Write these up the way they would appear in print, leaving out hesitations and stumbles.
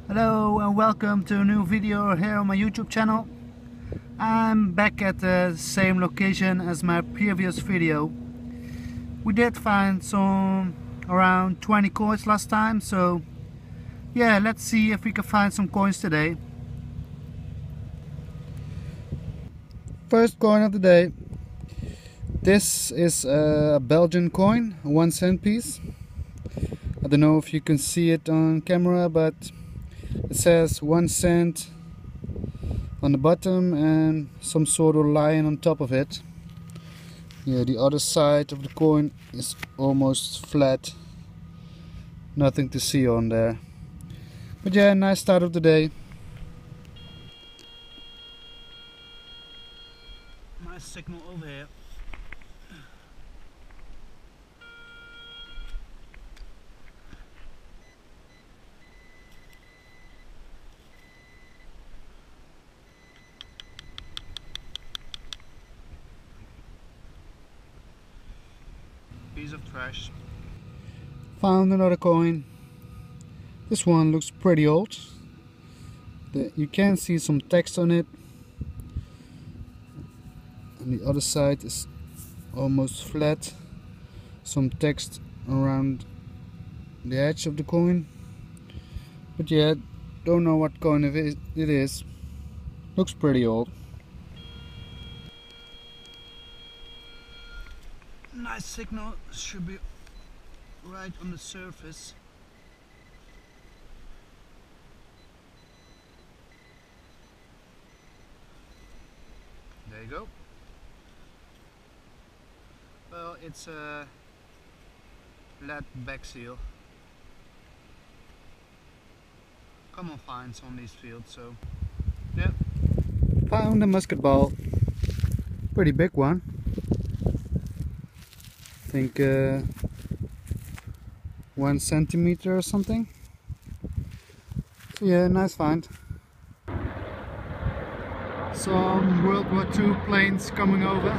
Hello and welcome to a new video here on my YouTube channel. I'm back at the same location as my previous video. We did find some around 20 coins last time, so yeah, let's see if we can find some coins today. First coin of the day. This is a Belgian coin, a 1 cent piece. I don't know if you can see it on camera, but it says 1 cent on the bottom and some sort of lion on top of it. Yeah, the other side of the coin is almost flat. Nothing to see on there. But yeah, nice start of the day. Nice signal over here. Piece of trash. Found another coin. This one looks pretty old. You can see some text on it. And the other side is almost flat. Some text around the edge of the coin. But yeah, don't know what coin it is. Looks pretty old. Nice signal, should be right on the surface. There you go. Well, it's a lead back seal. Common finds on these fields, so yeah. Found a musket ball. Pretty big one. I think 1 centimeter or something. So yeah, nice find. Some World War II planes coming over. I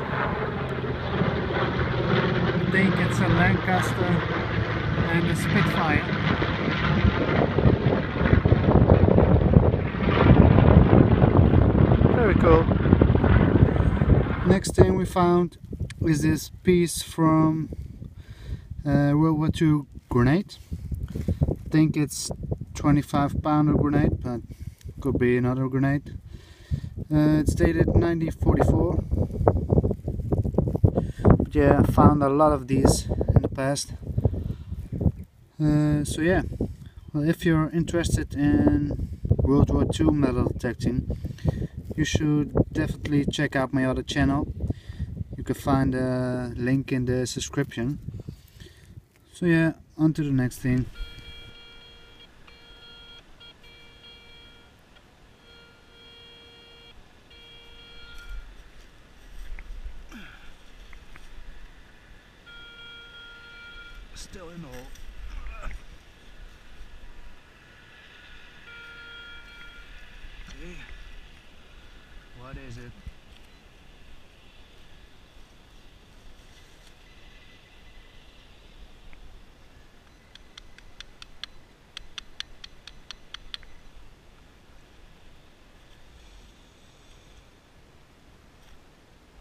think it's a Lancaster and a Spitfire. Very cool. Next thing we found is this piece from World War II grenade. I think it's 25-pounder grenade, but could be another grenade. It's dated 1944. But yeah, I found a lot of these in the past. So yeah, well, if you're interested in World War II metal detecting, you should definitely check out my other channel. You can find a link in the description. So yeah, on to the next thing. Still in the hole. Okay. What is it?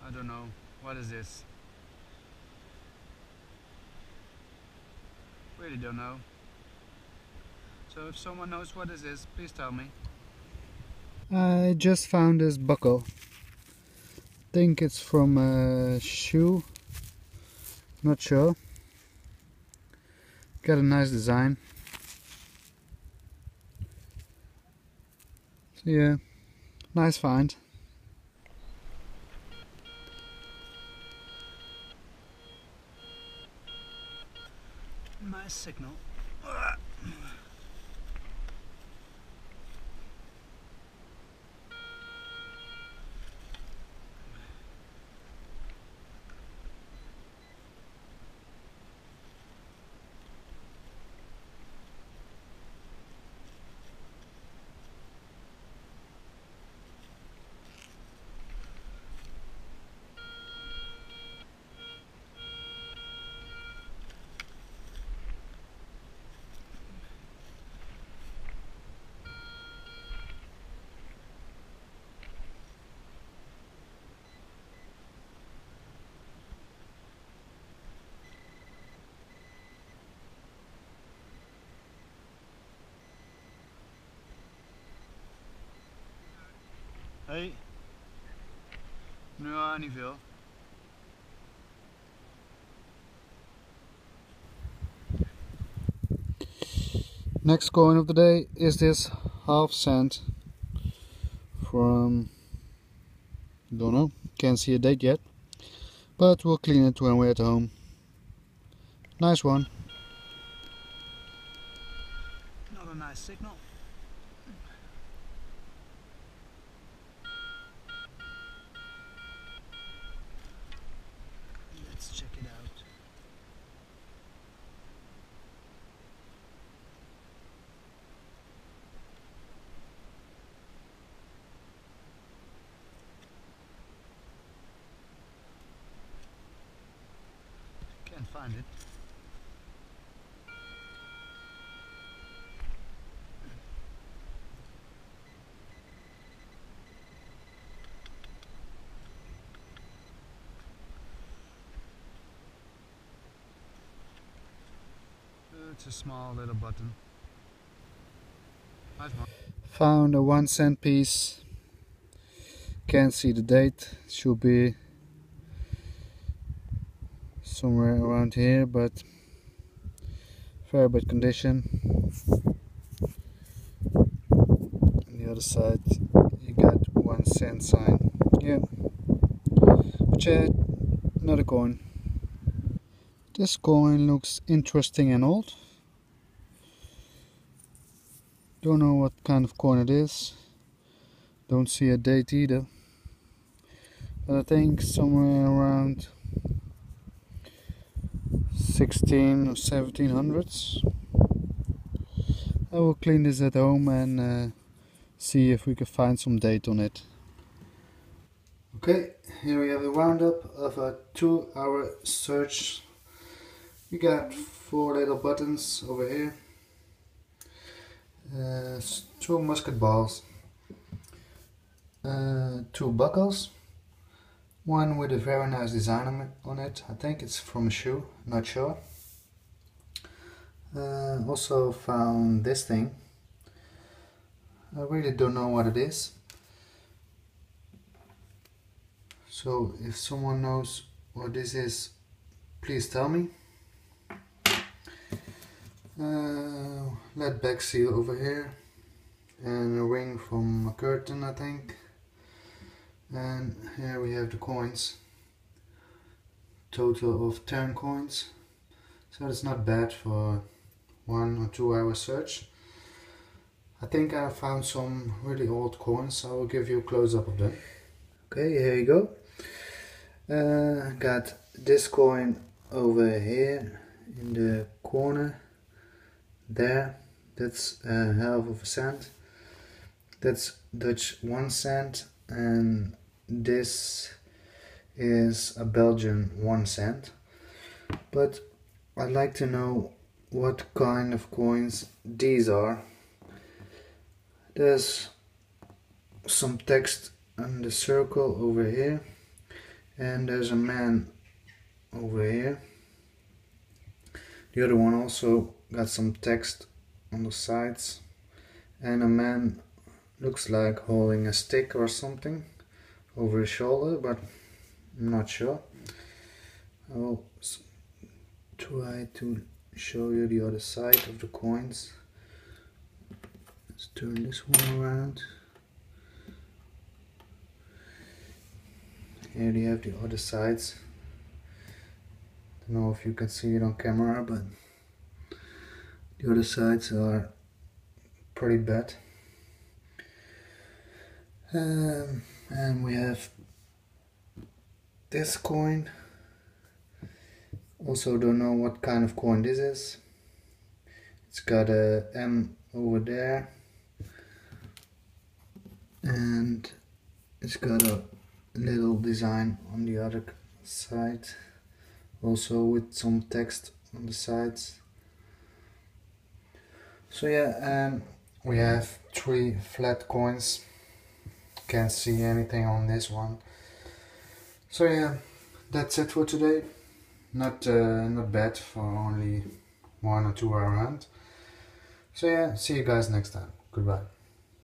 I don't know. What is this? Really don't know. So if someone knows what this is, please tell me. I just found this buckle. Think it's from a shoe. Not sure. Got a nice design. So yeah, nice find. Nice signal. Hoi. Nou, niet veel. Next coin of the day is this half cent from, don't know, can't see a date yet, but we'll clean it when we're at home. Nice one. Not a nice signal. Let's check it out. Can't find it. It's a small little button. Found a 1 cent piece. Can't see the date. Should be somewhere around here, but very bad condition. On the other side you got 1 cent sign. Yeah, but yeah, another coin. This coin looks interesting and old. Don't know what kind of coin it is. Don't see a date either. But I think somewhere around 16 or 1700s. I will clean this at home and see if we can find some date on it. Okay, here we have a roundup of a 2-hour search. We got 4 little buttons over here. 2 musket balls, 2 buckles, one with a very nice design on it. I think it's from a shoe, not sure. Also found this thing. I really don't know what it is. So if someone knows what this is, please tell me. Lead back seal over here, and a ring from a curtain, I think. And here we have the coins. Total of 10 coins. So it's not bad for 1 or 2 hour search. I think I found some really old coins. I will give you a close-up of them. Okay, here you go. Got this coin over here in the corner. There, that's a half of a cent. That's Dutch 1 cent, and this is a Belgian 1 cent. But I'd like to know what kind of coins these are. There's some text on the circle over here, and there's a man over here. The other one also got some text on the sides, and a man looks like holding a stick or something over his shoulder, but I'm not sure. I'll try to show you the other side of the coins. Let's turn this one around. Here you have the other sides. Don't know if you can see it on camera, but the other sides are pretty bad. And we have this coin. Also don't know what kind of coin this is. It's got a M over there, and it's got a little design on the other side, also with some text on the sides. So yeah, we have 3 flat coins. Can't see anything on this one. So yeah, that's it for today. Not bad for only 1 or 2 hour hunt. So yeah, see you guys next time. Goodbye.